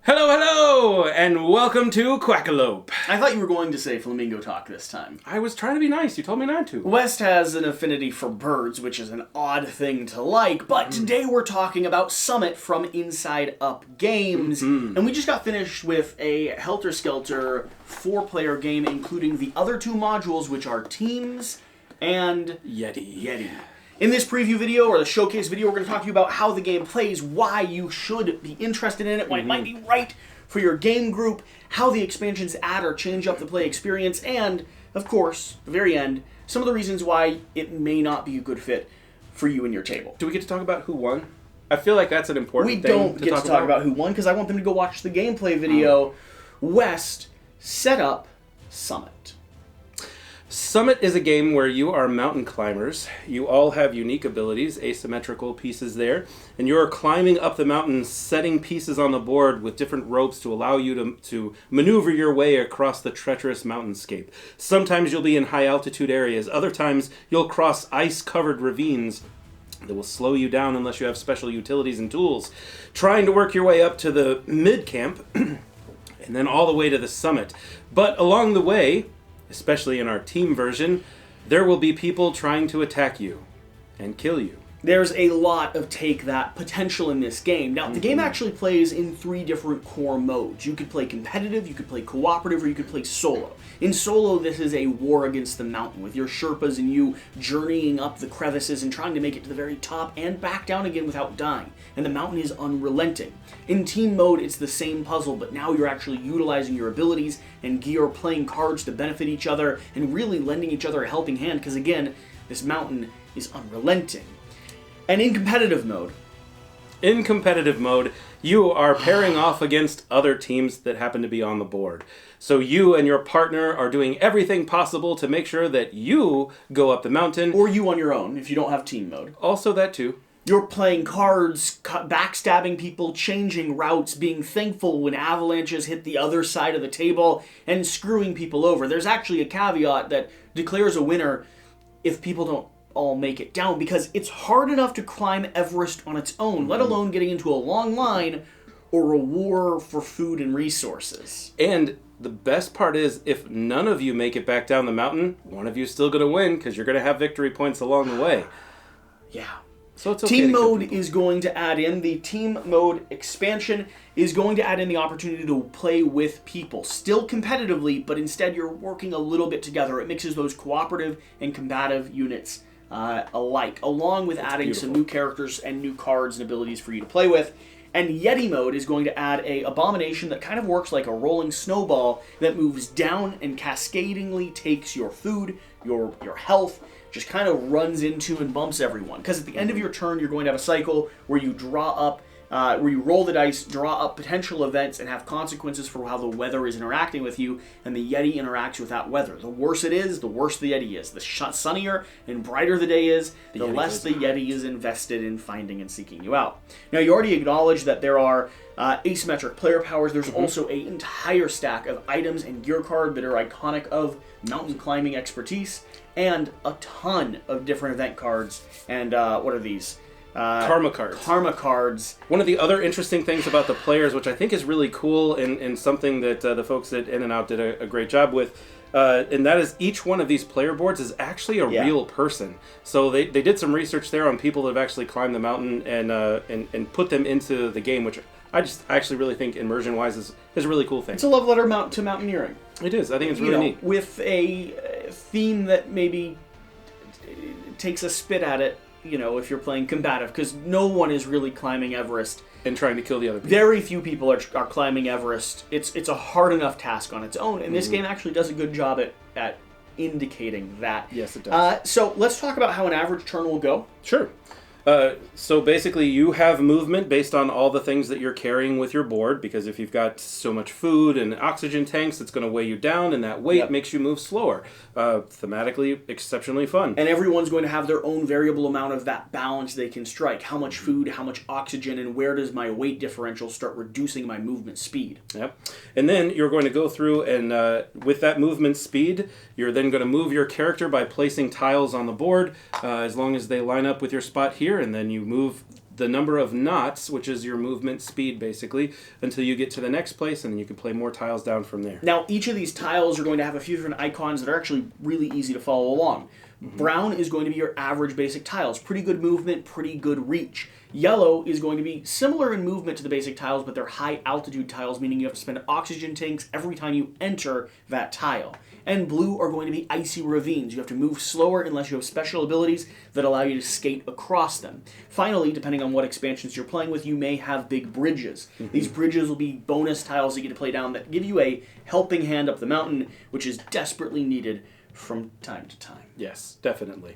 Hello, hello, and welcome to Quackalope. I thought you were going to say Flamingo Talk this time. I was trying to be nice. You told me not to. West has an affinity for birds, which is an odd thing to like, but today we're talking about Summit from Inside Up Games, and we just got finished with a helter-skelter 4-player game, including the other 2 modules, which are Teams and Yetti. In this preview video, or the showcase video, we're going to talk to you about how the game plays, why you should be interested in it, why it might be right for your game group, how the expansions add or change up the play experience, and, of course, at the very end, some of the reasons why it may not be a good fit for you and your table. Do we get to talk about who won? I feel like that's an important thing. We don't get to talk about who won, because I want them to go watch the gameplay video. West set up Summit. Summit is a game where you are mountain climbers. You all have unique abilities, asymmetrical pieces there, and you're climbing up the mountain, setting pieces on the board with different ropes to allow you to maneuver your way across the treacherous mountainscape. Sometimes you'll be in high altitude areas, other times you'll cross ice-covered ravines that will slow you down unless you have special utilities and tools, trying to work your way up to the mid-camp, and then all the way to the summit. But along the way, especially in our team version, there will be people trying to attack you and kill you. There's a lot of take that potential in this game. Now, the game actually plays in 3 different core modes. You could play competitive, you could play cooperative, or you could play solo. In solo, this is a war against the mountain, with your Sherpas and you journeying up the crevices and trying to make it to the very top and back down again without dying. And the mountain is unrelenting. In team mode, it's the same puzzle, but now you're actually utilizing your abilities and gear, playing cards to benefit each other, and really lending each other a helping hand, because again, this mountain is unrelenting. And in competitive mode, you are pairing off against other teams that happen to be on the board. So you and your partner are doing everything possible to make sure that you go up the mountain. Or you on your own, if you don't have team mode. Also that too. You're playing cards, backstabbing people, changing routes, being thankful when avalanches hit the other side of the table, and screwing people over. There's actually a caveat that declares a winner if people don't all make it down, because it's hard enough to climb Everest on its own, let alone getting into a long line or a war for food and resources. And the best part is, if none of you make it back down the mountain, one of you is still going to win, because you're going to have victory points along the way. Yeah. So it's okay. Team mode is going to add in, the team mode expansion is going to add in the opportunity to play with people. Still competitively, but instead you're working a little bit together. It mixes those cooperative and combative units alike, along with adding some new characters and new cards and abilities for you to play with. And Yetti mode is going to add a abomination that kind of works like a rolling snowball that moves down and cascadingly takes your food, your health, just kind of runs into and bumps everyone. Because at the end of your turn, you're going to have a cycle where you draw up, where you roll the dice, draw up potential events, and have consequences for how the weather is interacting with you, and the Yetti interacts with that weather. The worse it is, the worse the Yetti is. The sunnier and brighter the day is, the less the Yetti is invested in finding and seeking you out. Now, you already acknowledged that there are asymmetric player powers. There's also an entire stack of items and gear card that are iconic of mountain climbing expertise, and a ton of different event cards. And what are these? Karma cards. Karma cards. One of the other interesting things about the players, which I think is really cool and something that the folks at In and Out did a great job with, and that is each one of these player boards is actually a real person. So they did some research there on people that have actually climbed the mountain and put them into the game, which I actually really think immersion-wise is a really cool thing. It's a love letter to mountaineering. It is. I think it's really neat. With a theme that maybe takes a spit at it, if you're playing combative, because no one is really climbing Everest and trying to kill the other people. Very few people are climbing Everest. It's a hard enough task on its own, and this game actually does a good job at indicating that. Yes, it does. So let's talk about how an average turn will go. Sure. So basically you have movement based on all the things that you're carrying with your board, because if you've got so much food and oxygen tanks, it's going to weigh you down, and that weight makes you move slower. Thematically, exceptionally fun. And everyone's going to have their own variable amount of that balance they can strike. How much food, how much oxygen, and where does my weight differential start reducing my movement speed? Yep. And then you're going to go through and with that movement speed, you're then going to move your character by placing tiles on the board, as long as they line up with your spot here, and then you move the number of knots, which is your movement speed basically, until you get to the next place, and then you can play more tiles down from there. Now, each of these tiles are going to have a few different icons that are actually really easy to follow along. Brown is going to be your average basic tiles. Pretty good movement, pretty good reach. Yellow is going to be similar in movement to the basic tiles, but they're high altitude tiles, meaning you have to spend oxygen tanks every time you enter that tile. And blue are going to be icy ravines. You have to move slower unless you have special abilities that allow you to skate across them. Finally, depending on what expansions you're playing with, you may have big bridges. These bridges will be bonus tiles that you get to play down that give you a helping hand up the mountain, which is desperately needed from time to time. Yes, definitely.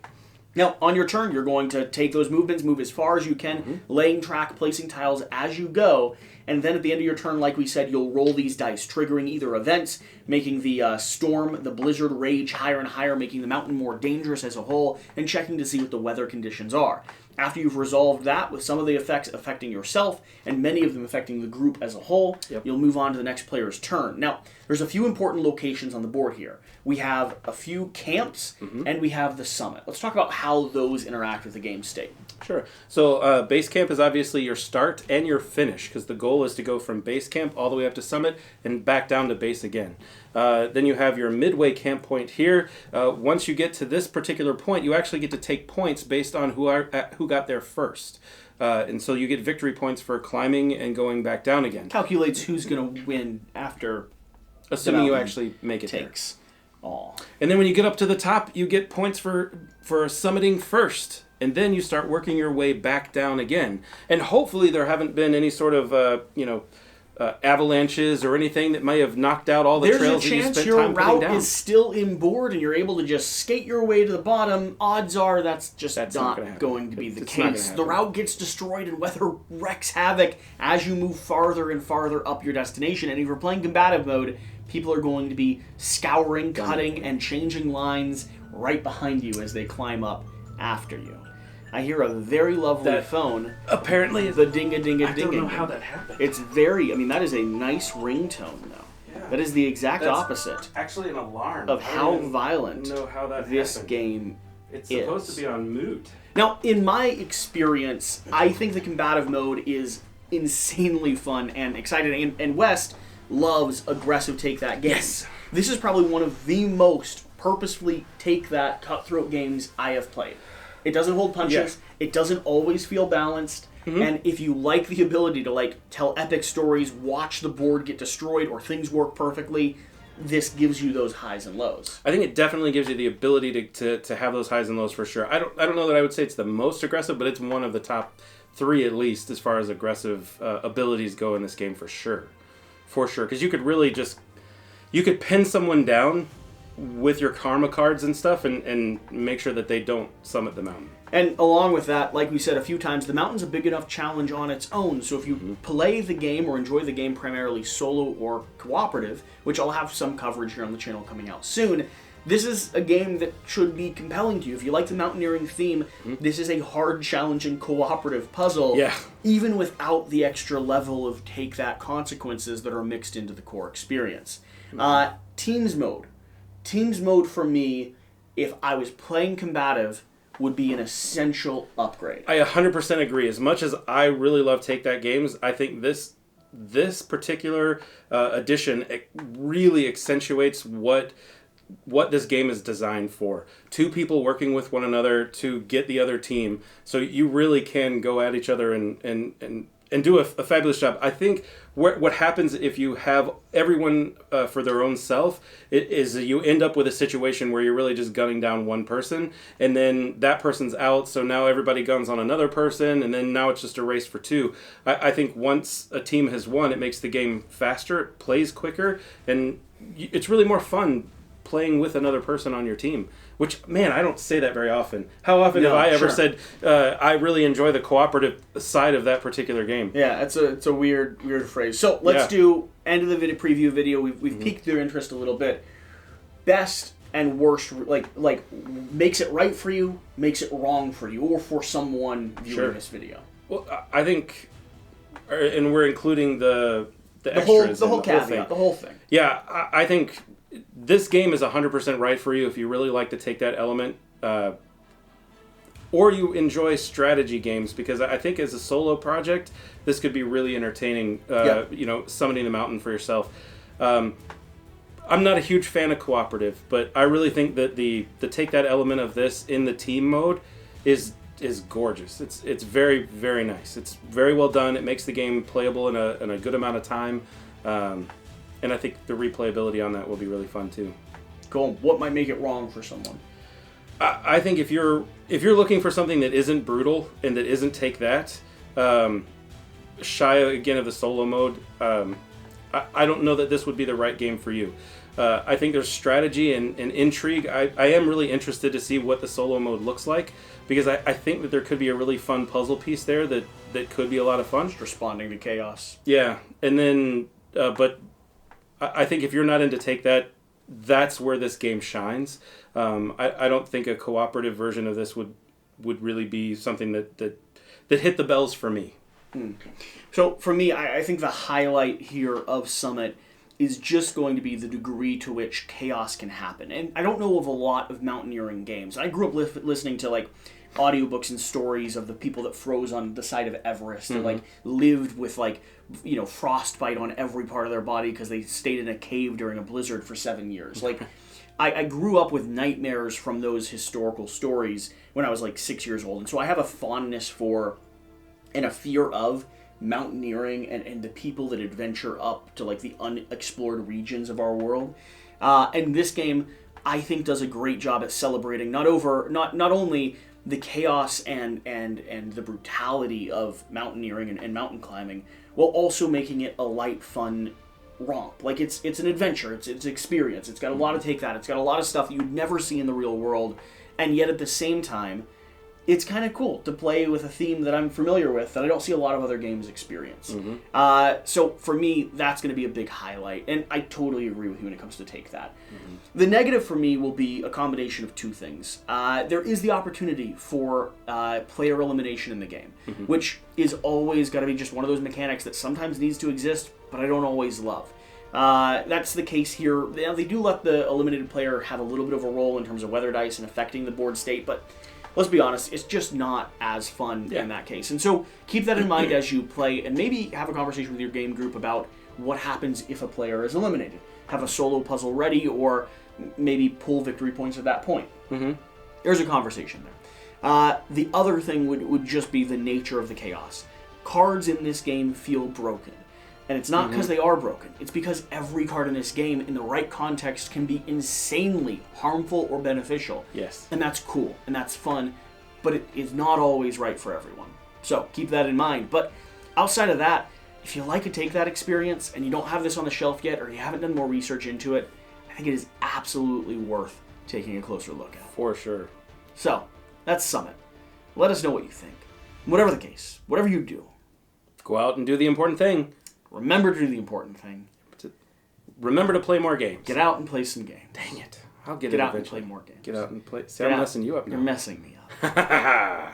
Now, on your turn, you're going to take those movements, move as far as you can, laying track, placing tiles as you go, and then at the end of your turn, like we said, you'll roll these dice, triggering either events, making the storm, the blizzard rage higher and higher, making the mountain more dangerous as a whole, and checking to see what the weather conditions are. After you've resolved that, with some of the effects affecting yourself, and many of them affecting the group as a whole, you'll move on to the next player's turn. Now, there's a few important locations on the board here. We have a few camps, and we have the summit. Let's talk about how those interact with the game state. Sure. So base camp is obviously your start and your finish, because the goal is to go from base camp all the way up to summit and back down to base again. Then you have your midway camp point here. Once you get to this particular point, you actually get to take points based on who got there first. And so you get victory points for climbing and going back down again. Calculates who's going to win after, assuming you actually make it takes. there. And then when you get up to the top, you get points for summiting first. And then you start working your way back down again. And hopefully there haven't been any sort of, avalanches or anything that may have knocked out all the trails that you spent time putting down. There's a chance your route is still inboard and you're able to just skate your way to the bottom. Odds are that's not going to be the case. The route gets destroyed and weather wreaks havoc as you move farther and farther up your destination. And if you're playing combative mode, people are going to be scouring, cutting, and changing lines right behind you as they climb up after you. I hear a very lovely phone. Apparently, the dinga-dinga-dinga. I don't know how that happened. It's that is a nice ringtone, though. Yeah. That is the exact opposite. Actually, an alarm of how violent this game It's supposed to be on mute. Now, in my experience, I think the combative mode is insanely fun and exciting, and West loves aggressive take that games. Yes. This is probably one of the most purposefully take that cutthroat games I have played. It doesn't hold punches. Yes. It doesn't always feel balanced. And if you like the ability to tell epic stories, watch the board get destroyed, or things work perfectly, this gives you those highs and lows. I think it definitely gives you the ability to have those highs and lows for sure. I don't know that I would say it's the most aggressive, but it's one of the top 3 at least as far as aggressive abilities go in this game for sure. For sure, because you could really you could pin someone down with your karma cards and stuff and make sure that they don't summit the mountain. And along with that, like we said a few times, the mountain's a big enough challenge on its own, so if you play the game or enjoy the game primarily solo or cooperative, which I'll have some coverage here on the channel coming out soon, this is a game that should be compelling to you. If you like the mountaineering theme, this is a hard, challenging, cooperative puzzle, even without the extra level of take-that consequences that are mixed into the core experience. Teams mode. Teams mode for me, if I was playing combative, would be an essential upgrade. I 100% agree. As much as I really love take-that games, I think this particular edition really accentuates what this game is designed for. 2 people working with one another to get the other team. So you really can go at each other and do a fabulous job. I think what happens if you have everyone for their own self is you end up with a situation where you're really just gunning down one person, and then that person's out, so now everybody guns on another person, and then now it's just a race for 2. I think once a team has won, it makes the game faster, it plays quicker, and it's really more fun playing with another person on your team. Which, man, I don't say that very often. How often have I ever said, I really enjoy the cooperative side of that particular game? Yeah, it's a weird phrase. So let's do end of the preview video. We've piqued their interest a little bit. Best and worst, like makes it right for you, makes it wrong for you, or for someone viewing this video. Well, I think, and we're including the extras, the whole caveat, the whole thing. Yeah, I think this game is 100% right for you if you really like to take that element. or you enjoy strategy games, because I think as a solo project, this could be really entertaining. Summoning the mountain for yourself. I'm not a huge fan of cooperative, but I really think that the take that element of this in the team mode is gorgeous. It's very, very nice. It's very well done. It makes the game playable in a good amount of time, and I think the replayability on that will be really fun too. Cool. What might make it wrong for someone? I think if you're looking for something that isn't brutal and that isn't take that, shy again of the solo mode, I don't know that this would be the right game for you. I think there's strategy and intrigue. I am really interested to see what the solo mode looks like, because I think that there could be a really fun puzzle piece there that could be a lot of fun. Just responding to chaos. Yeah, and then, but I think if you're not into take that, that's where this game shines. I don't think a cooperative version of this would really be something that hit the bells for me. So for me, I think the highlight here of Summit is just going to be the degree to which chaos can happen. And I don't know of a lot of mountaineering games. I grew up listening to like audiobooks and stories of the people that froze on the side of Everest, that like lived with like, frostbite on every part of their body because they stayed in a cave during a blizzard for 7 years. Like, I grew up with nightmares from those historical stories when I was like 6 years old. And so I have a fondness for and a fear of mountaineering and the people that adventure up to like the unexplored regions of our world. And this game, I think, does a great job at celebrating not only the chaos and the brutality of mountaineering and mountain climbing, while also making it a light, fun romp. Like, it's an adventure, it's an experience. It's got a lot of take that. It's got a lot of stuff you'd never see in the real world, and yet at the same time, it's kind of cool to play with a theme that I'm familiar with that I don't see a lot of other games experience. So for me, that's going to be a big highlight, and I totally agree with you when it comes to take that. The negative for me will be a combination of two things. There is the opportunity for player elimination in the game, which is always got to be just one of those mechanics that sometimes needs to exist, but I don't always love. That's the case here. They do let the eliminated player have a little bit of a role in terms of weather dice and affecting the board state, but let's be honest, it's just not as fun in that case. And so keep that in mind as you play, and maybe have a conversation with your game group about what happens if a player is eliminated. Have a solo puzzle ready, or maybe pull victory points at that point. There's a conversation there. The other thing would just be the nature of the chaos. Cards in this game feel broken. And it's not because they are broken. It's because every card in this game, in the right context, can be insanely harmful or beneficial. Yes. And that's cool, and that's fun, but it is not always right for everyone. So keep that in mind. But outside of that, if you like a Take That experience, and you don't have this on the shelf yet, or you haven't done more research into it, I think it is absolutely worth taking a closer look at. For sure. So, that's Summit. Let us know what you think. Whatever the case, whatever you do, go out and do the important thing. Remember to do the important thing. Remember to play more games. Get out and play some games. Dang it. I'll get out eventually. and play more games. Get out and play. See, I'm messing you up now. You're messing me up.